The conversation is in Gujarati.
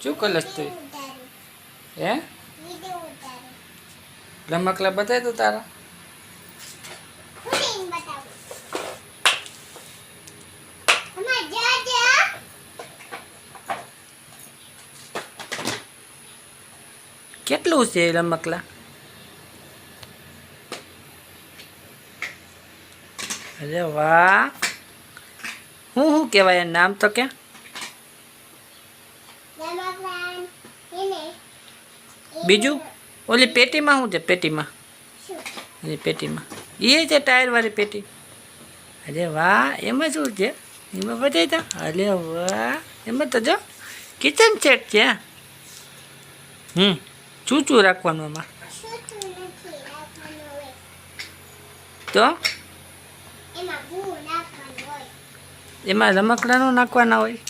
શું કલસ તું હે રમકડા બતાય તું તારા કેટલું છે રમકડા અરે વાહ હું કહેવાય નામ તો ક્યાં બીજું ઓલી પેટીમાં શું છે પેટીમાં પેટીમાં એ છે ટાયરવાળી પેટી અરે વાહ એમાં શું છે એમાં બતાવી તા અરે વાહ એમાં તો જો કિચન સેટ છે શું રાખવાનું એમાં તો એમાં રમકડાનું નાખવાના હોય